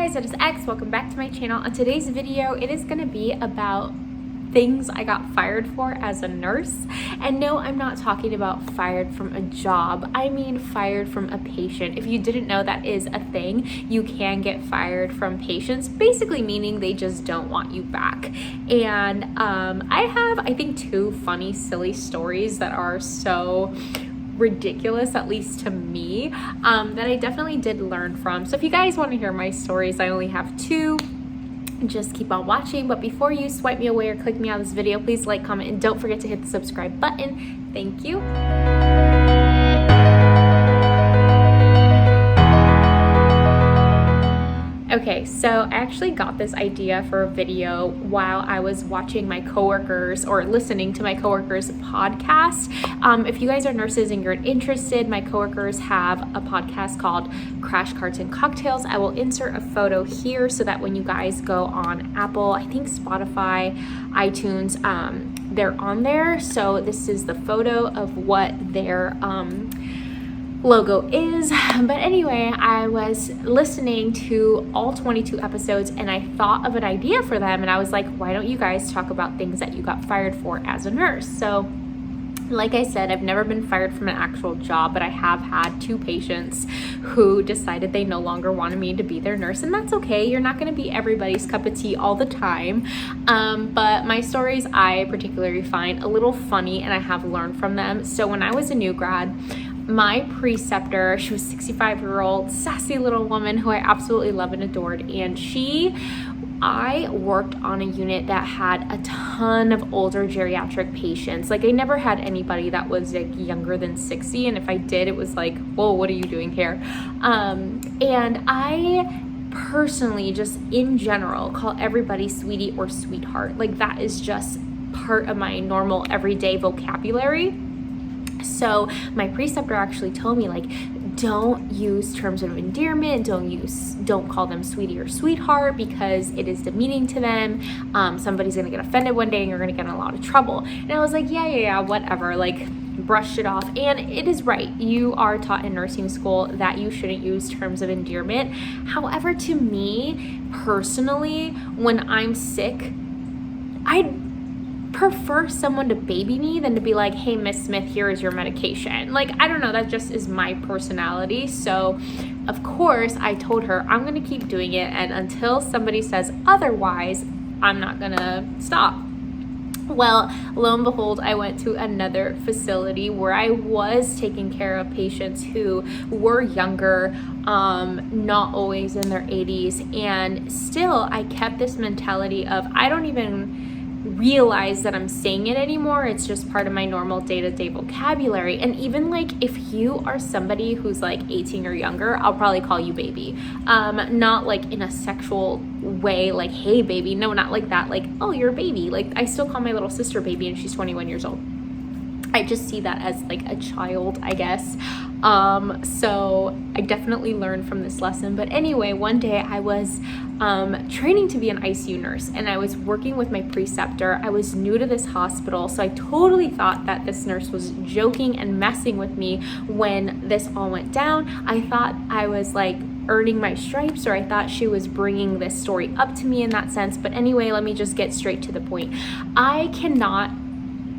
guys, it is X. Welcome back to my channel. On today's video, it is going to be about things I got fired for as a nurse. And no, I'm not talking about fired from a job. I mean fired from a patient. If you didn't know, that is a thing. You can get fired from patients, basically meaning they just don't want you back. And I have, I think, two funny, silly stories that are so ridiculous, at least to me, that I definitely did learn from. So if you guys want to hear my stories, I only have two. Just keep on watching. But before you swipe me away or click me out of this video, please like, comment, and don't forget to hit the subscribe button. Thank you. Okay, so I actually got this idea for a video while I was watching my coworkers or listening to my coworkers' podcast. If you guys are nurses and you're interested, my coworkers have a podcast called Crash Cards and Cocktails. I will insert a photo here so that when you guys go on Apple, I think Spotify, iTunes, they're on there. So this is the photo of what their logo is. But anyway, I was listening to all 22 episodes and I thought of an idea for them, and I was like, why don't you guys talk about things that you got fired for as a nurse? So like I said, I've never been fired from an actual job, but I have had two patients who decided they no longer wanted me to be their nurse, and that's okay. You're not going to be everybody's cup of tea all the time. But my stories I particularly find a little funny, and I have learned from them. So when I was a new grad, my preceptor, she was a 65-year-old sassy little woman who I absolutely love and adored, and I worked on a unit that had a ton of older geriatric patients. Like, I never had anybody that was like younger than 60, and if I did, it was like, whoa, what are you doing here? And I personally, just in general, call everybody sweetie or sweetheart. Like, that is just part of my normal everyday vocabulary. So my preceptor actually told me, like, don't use terms of endearment, don't call them sweetie or sweetheart, because it is demeaning to them. Somebody's gonna get offended one day and you're gonna get in a lot of trouble. And I was like, yeah, whatever, like, brushed it off. And it is right, you are taught in nursing school that you shouldn't use terms of endearment. However, to me personally, when I'm sick, I prefer someone to baby me than to be like, hey, Miss Smith, here is your medication. Like, I don't know, that just is my personality. So of course I told her I'm gonna keep doing it, and until somebody says otherwise, I'm not gonna stop. Well, lo and behold, I went to another facility where I was taking care of patients who were younger, not always in their 80s, and still I kept this mentality of, I don't even realize that I'm saying it anymore. It's just part of my normal day-to-day vocabulary. And even like, if you are somebody who's like 18 or younger, I'll probably call you baby. Not like in a sexual way, like, hey baby, no, not like that, like, oh, you're a baby. Like, I still call my little sister baby, and she's 21 years old. I just see that as like a child, I guess. So I definitely learned from this lesson. But anyway, one day I was training to be an ICU nurse, and I was working with my preceptor. I was new to this hospital, so I totally thought that this nurse was joking and messing with me when this all went down. I thought I was like earning my stripes, or I thought she was bringing this story up to me in that sense. But anyway, let me just get straight to the point. I cannot,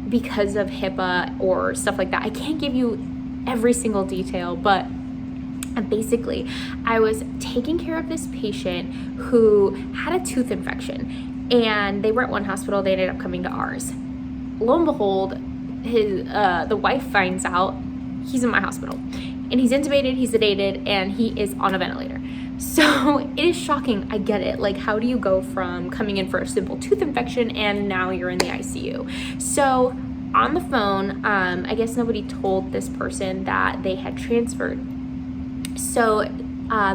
because of HIPAA or stuff like that, I can't give you every single detail, but basically I was taking care of this patient who had a tooth infection, and they were at one hospital, they ended up coming to ours. Lo and behold, the wife finds out he's in my hospital, and he's intubated, he's sedated, and he is on a ventilator. So it is shocking, I get it. Like, how do you go from coming in for a simple tooth infection and now you're in the ICU? So on the phone, I guess nobody told this person that they had transferred. So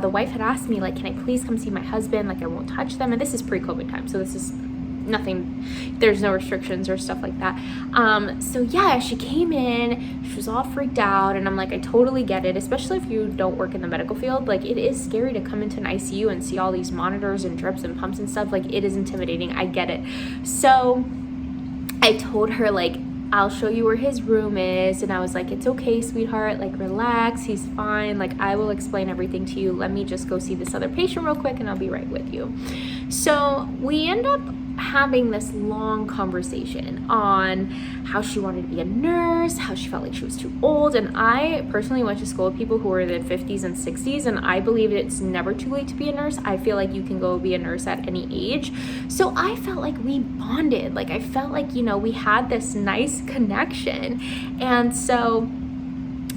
the wife had asked me, like, can I please come see my husband? Like, I won't touch them. And this is pre-COVID time, so this is nothing, there's no restrictions or stuff like that. So yeah, she came in, she was all freaked out, and I'm like, I totally get it, especially if you don't work in the medical field. Like, it is scary to come into an ICU and see all these monitors and drips and pumps and stuff. Like, it is intimidating, I get it. So I told her, like, I'll show you where his room is. And I was like, it's okay, sweetheart, like relax, he's fine, like I will explain everything to you. Let me just go see this other patient real quick and I'll be right with you. So we end up having this long conversation on how she wanted to be a nurse, how she felt like she was too old. And I personally went to school with people who were in their 50s and 60s, and I believe it's never too late to be a nurse. I feel like you can go be a nurse at any age. So I felt like we bonded. Like I felt like, you know, we had this nice connection. And so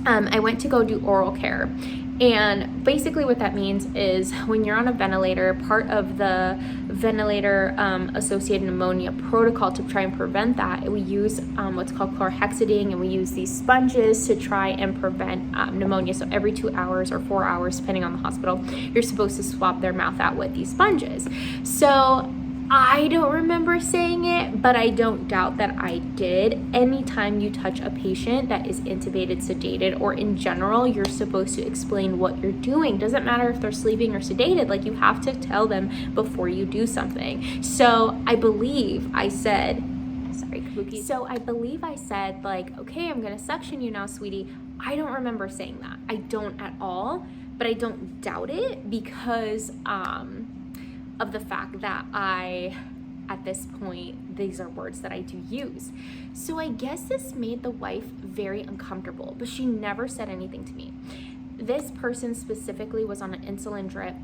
I went to go do oral care. And basically what that means is when you're on a ventilator, part of the ventilator associated pneumonia protocol to try and prevent that, we use what's called chlorhexidine, and we use these sponges to try and prevent pneumonia. So every 2 hours or 4 hours, depending on the hospital, you're supposed to swab their mouth out with these sponges. So I don't remember saying it, but I don't doubt that I did. Anytime you touch a patient that is intubated, sedated, or in general, you're supposed to explain what you're doing. Doesn't matter if they're sleeping or sedated, like you have to tell them before you do something. So I believe I said, sorry, Kabuki. So I believe I said like, okay, I'm gonna suction you now, sweetie. I don't remember saying that. I don't at all, but I don't doubt it because, of the fact that at this point, these are words that I do use. So I guess this made the wife very uncomfortable, but she never said anything to me. This person specifically was on an insulin drip,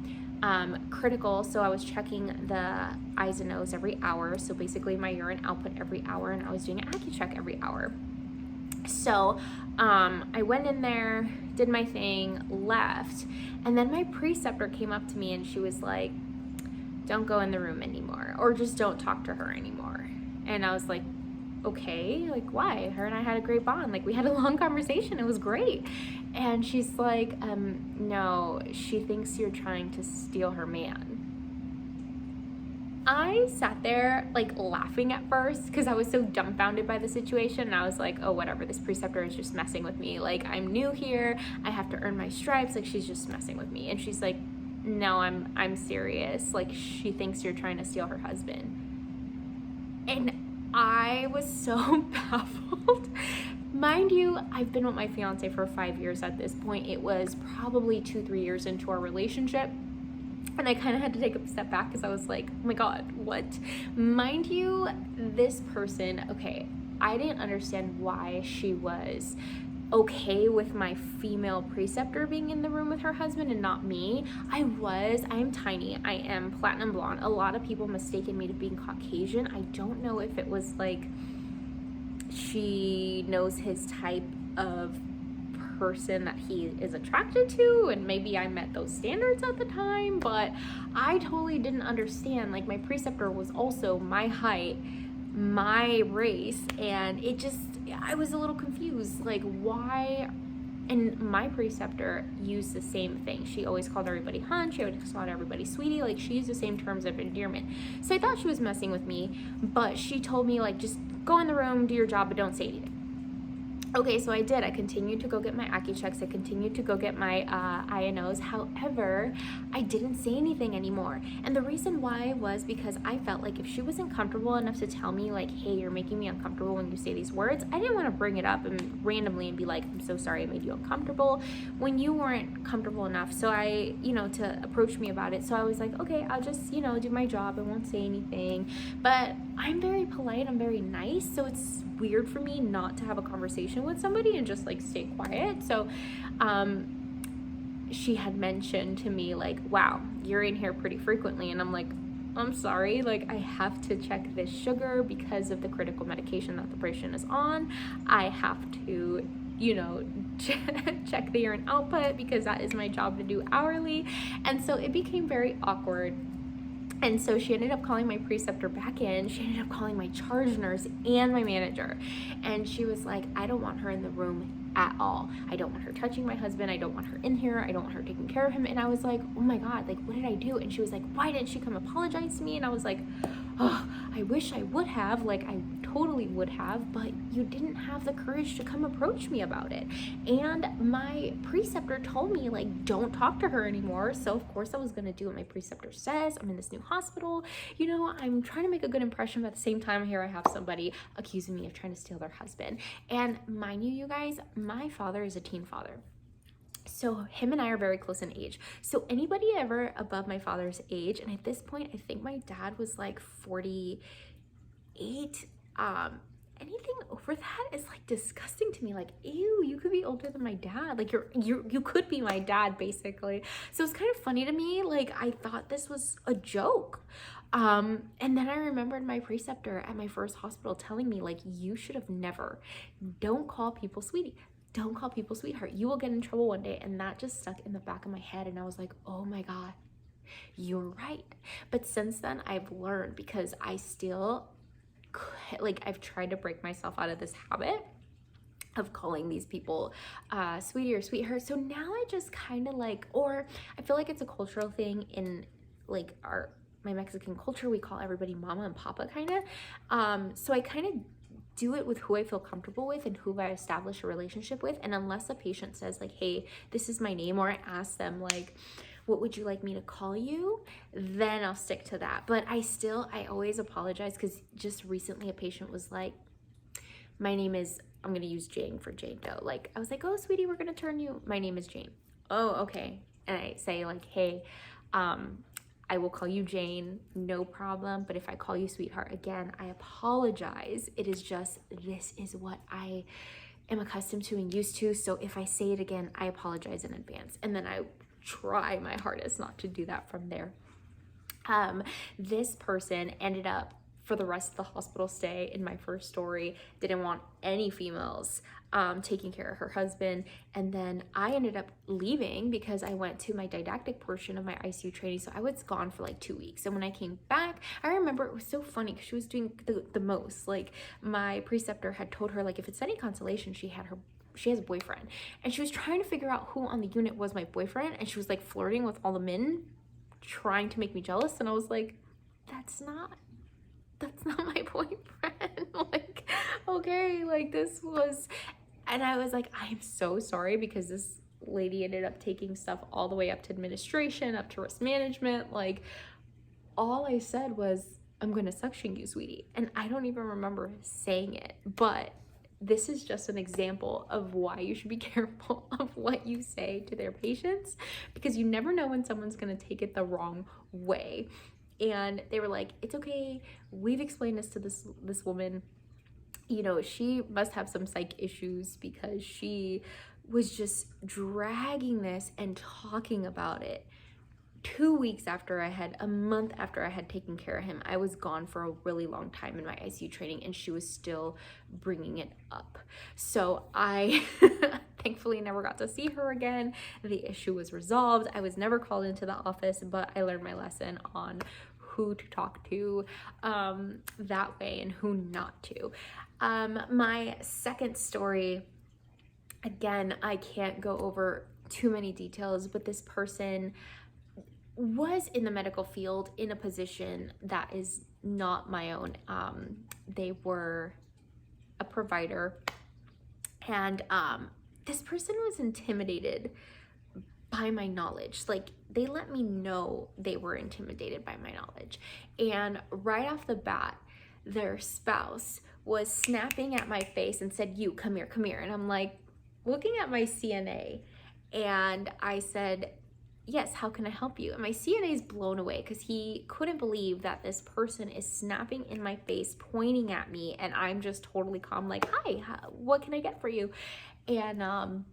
critical, so I was checking the eyes and nose every hour, so basically my urine output every hour, and I was doing an AccuCheck every hour. So I went in there, did my thing, left, and then my preceptor came up to me and she was like, don't go in the room anymore, or just don't talk to her anymore. And I was like, okay, like why? Her and I had a great bond. Like we had a long conversation. It was great. And she's like, no, she thinks you're trying to steal her man. I sat there like laughing at first because I was so dumbfounded by the situation, and I was like, oh, whatever, this preceptor is just messing with me. Like I'm new here. I have to earn my stripes. Like she's just messing with me. And she's like, no, I'm serious. Like she thinks you're trying to steal her husband. And I was so baffled. Mind you, I've been with my fiance for 5 years at this point. It was probably 2-3 years into our relationship. And I kind of had to take a step back because I was like, oh my God, what? Mind you, this person, okay, I didn't understand why she was okay with my female preceptor being in the room with her husband and not me. I am tiny. I am platinum blonde. A lot of people mistaken me to being Caucasian. I don't know if it was like she knows his type of person that he is attracted to, and maybe I met those standards at the time, but I totally didn't understand. Like my preceptor was also my height, my race, and I was a little confused, like why. And my preceptor used the same thing. She always called everybody hun, she always called everybody sweetie, like she used the same terms of endearment. So I thought she was messing with me, but she told me like, just go in the room, do your job, but don't say anything. Okay, so I did. I continued to go get my AccuChecks. I continued to go get my INOs. However, I didn't say anything anymore. And the reason why was because I felt like if she wasn't comfortable enough to tell me like, hey, you're making me uncomfortable when you say these words, I didn't want to bring it up and randomly and be like, I'm so sorry I made you uncomfortable when you weren't comfortable enough. So to approach me about it. So I was like, okay, I'll just, do my job. I won't say anything. But I'm very polite. I'm very nice. So it's weird for me not to have a conversation with somebody and just like stay quiet. So she had mentioned to me like, wow, you're in here pretty frequently. And I'm like, I'm sorry, like I have to check this sugar because of the critical medication that the patient is on. I have to check the urine output because that is my job to do hourly. And so it became very awkward. And so she ended up calling my preceptor back in. She ended up calling my charge nurse and my manager. And she was like, I don't want her in the room at all. I don't want her touching my husband. I don't want her in here. I don't want her taking care of him. And I was like, oh my God, like, what did I do? And she was like, why didn't she come apologize to me? And I was like, oh, I wish I would have. Like, I totally would have, but you didn't have the courage to come approach me about it. And my preceptor told me, like, don't talk to her anymore. So of course I was gonna do what my preceptor says. I'm in this new hospital, you know, I'm trying to make a good impression, but at the same time, here I have somebody accusing me of trying to steal their husband. And mind you, you guys, my father is a teen father. So him and I are very close in age. So anybody ever above my father's age, and at this point, I think my dad was like 48, anything over that is like disgusting to me. Like, ew, you could be older than my dad. Like you could be my dad, basically. So it's kind of funny to me. Like, I thought this was a joke. And then I remembered my preceptor at my first hospital telling me, like, you should have never, don't call people sweetie. Don't call people sweetheart. You will get in trouble one day. And that just stuck in the back of my head. And I was like, oh my God, you're right. But since then, I've learned, because I still, like, I've tried to break myself out of this habit of calling these people sweetie or sweetheart. So now I just kind of like, or I feel like it's a cultural thing in like my Mexican culture. We call everybody mama and papa kind of. So I kind of do it with who I feel comfortable with and who I establish a relationship with. And unless a patient says like, hey, this is my name, or I ask them like, what would you like me to call you? Then I'll stick to that. But I always apologize, because just recently a patient was like, my name is, I'm going to use Jane for Jane Doe. Like, I was like, oh, sweetie, we're going to turn you, my name is Jane. Oh, okay. And I say like, hey, I will call you Jane, no problem. But if I call you sweetheart again, I apologize. It is just, this is what I am accustomed to and used to. So if I say it again, I apologize in advance. And then I try my hardest not to do that from there. This person ended up, for the rest of the hospital stay, in my first story, didn't want any females taking care of her husband. And then I ended up leaving because I went to my didactic portion of my ICU training. So I was gone for like 2 weeks. And when I came back, I remember it was so funny because she was doing the most. Like, my preceptor had told her, like, if it's any consolation, she has a boyfriend. And she was trying to figure out who on the unit was my boyfriend. And she was like flirting with all the men, trying to make me jealous. And I was like, that's not my boyfriend. Like, okay, like, this was, and I was like, I'm so sorry, because this lady ended up taking stuff all the way up to administration, up to risk management. Like, all I said was, I'm gonna suction you, sweetie. And I don't even remember saying it, but this is just an example of why you should be careful of what you say to their patients, because you never know when someone's gonna take it the wrong way. And they were like, it's okay, we've explained this to this woman, you know, she must have some psych issues, because she was just dragging this and talking about it. 2 weeks after a month after I had taken care of him, I was gone for a really long time in my ICU training, and she was still bringing it up. So I thankfully never got to see her again. The issue was resolved. I was never called into the office, but I learned my lesson on who to talk to that way and who not to. My second story, again, I can't go over too many details, but this person was in the medical field in a position that is not my own. They were a provider, and this person was intimidated by my knowledge. Like, they let me know they were intimidated by my knowledge. And right off the bat, their spouse was snapping at my face and said, you, come here, come here. And I'm like, looking at my CNA, and I said, yes, how can I help you? And my CNA is blown away, because he couldn't believe that this person is snapping in my face, pointing at me, and I'm just totally calm, like, hi, what can I get for you? And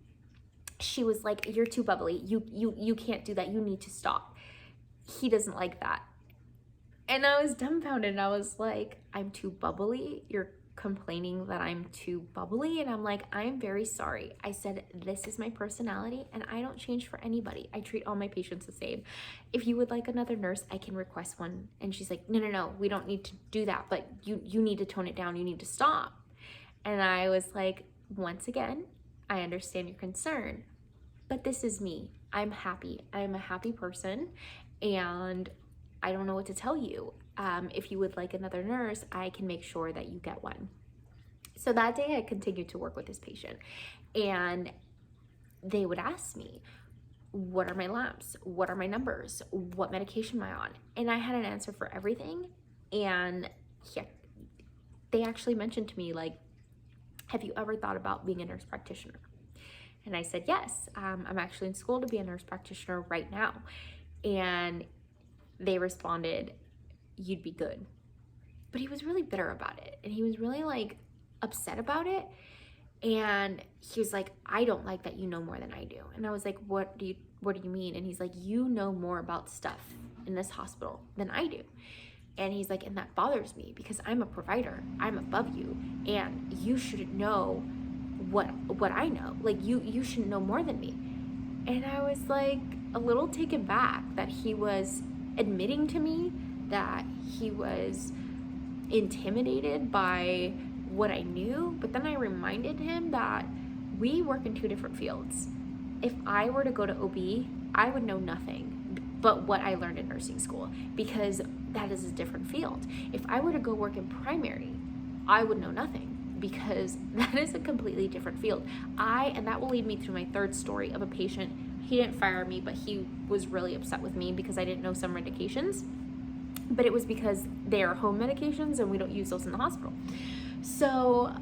she was like, you're too bubbly. You can't do that. You need to stop. He doesn't like that. And I was dumbfounded, and I was like, I'm too bubbly? You're complaining that I'm too bubbly? And I'm like, I'm very sorry. I said, this is my personality, and I don't change for anybody. I treat all my patients the same. If you would like another nurse, I can request one. And she's like, no, we don't need to do that, but you need to tone it down. You need to stop. And I was like, once again, I understand your concern, but this is me. I'm happy. I'm a happy person, and I don't know what to tell you. If you would like another nurse, I can make sure that you get one. So that day I continued to work with this patient, and they would ask me, what are my labs? What are my numbers? What medication am I on? And I had an answer for everything. And yeah, they actually mentioned to me, like, have you ever thought about being a nurse practitioner? And I said, yes, I'm actually in school to be a nurse practitioner right now. And they responded, you'd be good. But he was really bitter about it. And he was really like upset about it. And he was like, I don't like that you know more than I do. And I was like, what do you mean? And he's like, you know more about stuff in this hospital than I do. And he's like, and that bothers me because I'm a provider. I'm above you. And you should know what I know. Like, you should know more than me. And I was like a little taken back that he was admitting to me that he was intimidated by what I knew. But then I reminded him that we work in two different fields. If I were to go to OB, I would know nothing but what I learned in nursing school, because that is a different field. If I were to go work in primary, I would know nothing, because that is a completely different field. And that will lead me through my third story of a patient. He didn't fire me, but he was really upset with me because I didn't know some medications, but it was because they are home medications and we don't use those in the hospital. So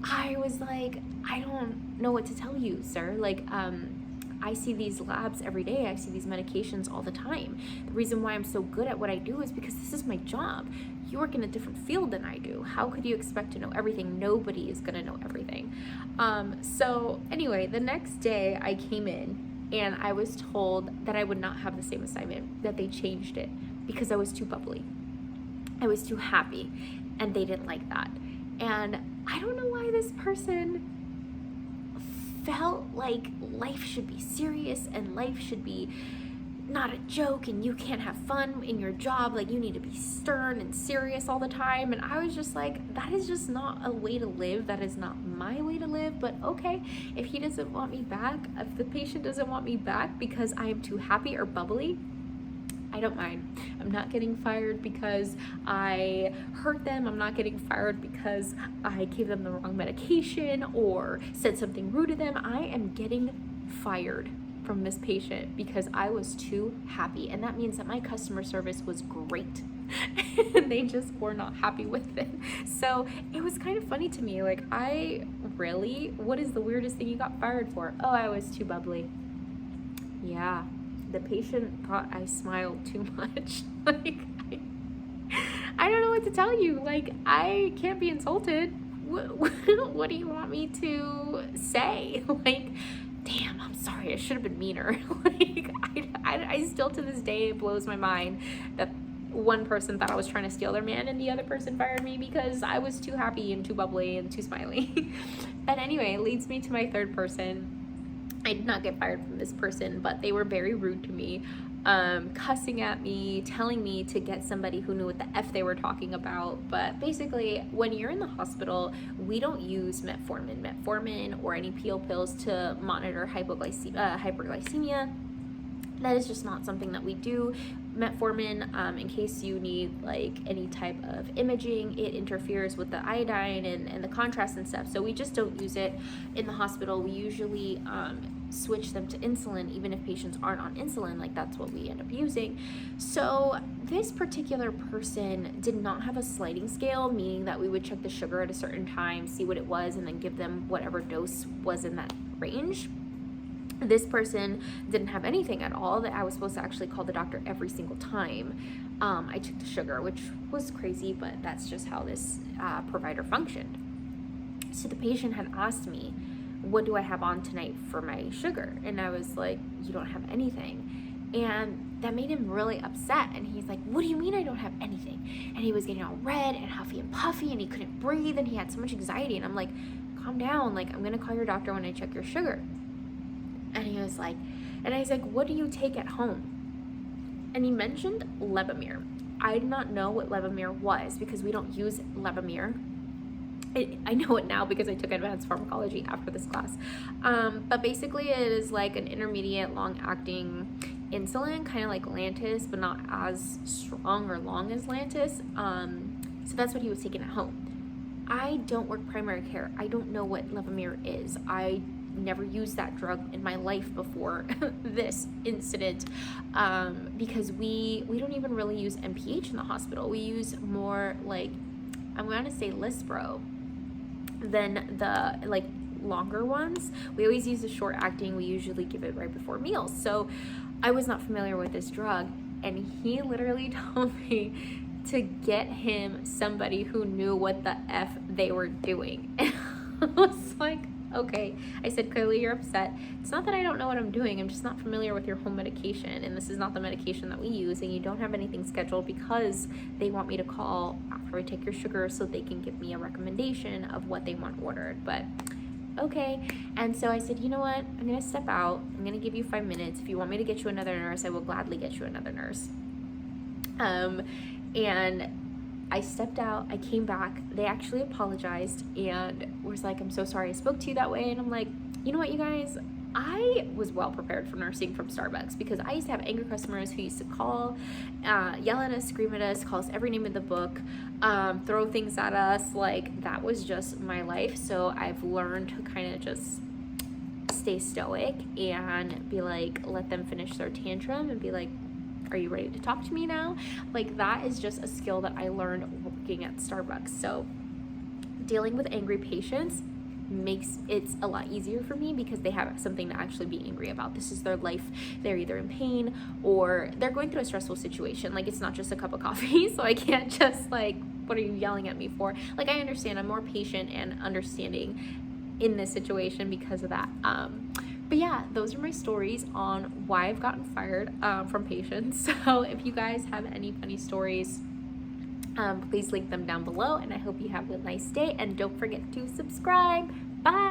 I was like, I don't know what to tell you, sir. Like, I see these labs every day. I see these medications all the time. The reason why I'm so good at what I do is because this is my job. You work in a different field than I do. How could you expect to know everything? Nobody is gonna know everything. So anyway, the next day I came in and I was told that I would not have the same assignment, that they changed it because I was too bubbly. I was too happy, and they didn't like that. And I don't know why this person felt like life should be serious and life should be not a joke, and you can't have fun in your job. Like, you need to be stern and serious all the time. And I was just like, that is just not a way to live. That is not my way to live. But okay, if he doesn't want me back, if the patient doesn't want me back because I am too happy or bubbly, I don't mind. I'm not getting fired because I hurt them. I'm not getting fired because I gave them the wrong medication or said something rude to them. I am getting fired from this patient because I was too happy. And that means that my customer service was great. And they just were not happy with it. So it was kind of funny to me. Like, what is the weirdest thing you got fired for? Oh, I was too bubbly. Yeah. The patient thought I smiled too much. Like, I don't know what to tell you. Like, I can't be insulted. What do you want me to say? Like, damn, I'm sorry. I should have been meaner. Like, I still to this day, it blows my mind that one person thought I was trying to steal their man and the other person fired me because I was too happy and too bubbly and too smiley. But anyway, it leads me to my third person. I did not get fired from this person, but they were very rude to me, cussing at me, telling me to get somebody who knew what the F they were talking about. But basically, when you're in the hospital, we don't use metformin or any PO pills to monitor hyperglycemia. That is just not something that we do. Metformin, in case you need like any type of imaging, it interferes with the iodine and the contrast and stuff. So we just don't use it in the hospital. We usually switch them to insulin, even if patients aren't on insulin. Like, that's what we end up using. So this particular person did not have a sliding scale, meaning that we would check the sugar at a certain time, see what it was, and then give them whatever dose was in that range. This person didn't have anything at all. That I was supposed to actually call the doctor every single time I took the sugar, which was crazy, but that's just how this provider functioned. So the patient had asked me, what do I have on tonight for my sugar? And I was like, you don't have anything. And that made him really upset. And he's like, what do you mean I don't have anything? And he was getting all red and huffy and puffy, and he couldn't breathe, and he had so much anxiety. And I'm like, calm down. Like, I'm going to call your doctor when I check your sugar. And he was like, and I was like, what do you take at home? And he mentioned Levemir. I did not know what Levemir was because we don't use Levemir. I know it now because I took advanced pharmacology after this class. But basically it is like an intermediate long-acting insulin, kind of like Lantus, but not as strong or long as Lantus. So that's what he was taking at home. I don't work primary care. I don't know what Levemir is. I never used that drug in my life before this incident, because we don't even really use MPH in the hospital. We use more like, I'm going to say Lispro than the like longer ones. We always use the short acting. We usually give it right before meals. So I was not familiar with this drug, and he literally told me to get him somebody who knew what the F they were doing. I was like, okay. I said, clearly you're upset. It's not that I don't know what I'm doing. I'm just not familiar with your home medication, and this is not the medication that we use, and you don't have anything scheduled because they want me to call after I take your sugar so they can give me a recommendation of what they want ordered. But okay. And so I said, you know what? I'm going to step out. I'm going to give you 5 minutes. If you want me to get you another nurse, I will gladly get you another nurse. And I stepped out, I came back, they actually apologized and was like, I'm so sorry I spoke to you that way. And I'm like, you know what, you guys, I was well prepared for nursing from Starbucks, because I used to have angry customers who used to call, yell at us, scream at us, call us every name in the book, throw things at us. Like, that was just my life. So I've learned to kind of just stay stoic and be like, let them finish their tantrum and be like, are you ready to talk to me now? Like, that is just a skill that I learned working at Starbucks. So dealing with angry patients makes it a lot easier for me, because they have something to actually be angry about. This is their life. They're either in pain or they're going through a stressful situation. Like, it's not just a cup of coffee, so I can't just like, what are you yelling at me for? Like, I understand. I'm more patient and understanding in this situation because of that. But yeah, those are my stories on why I've gotten fired from patients. So if you guys have any funny stories, please link them down below, and I hope you have a nice day, and don't forget to subscribe. Bye.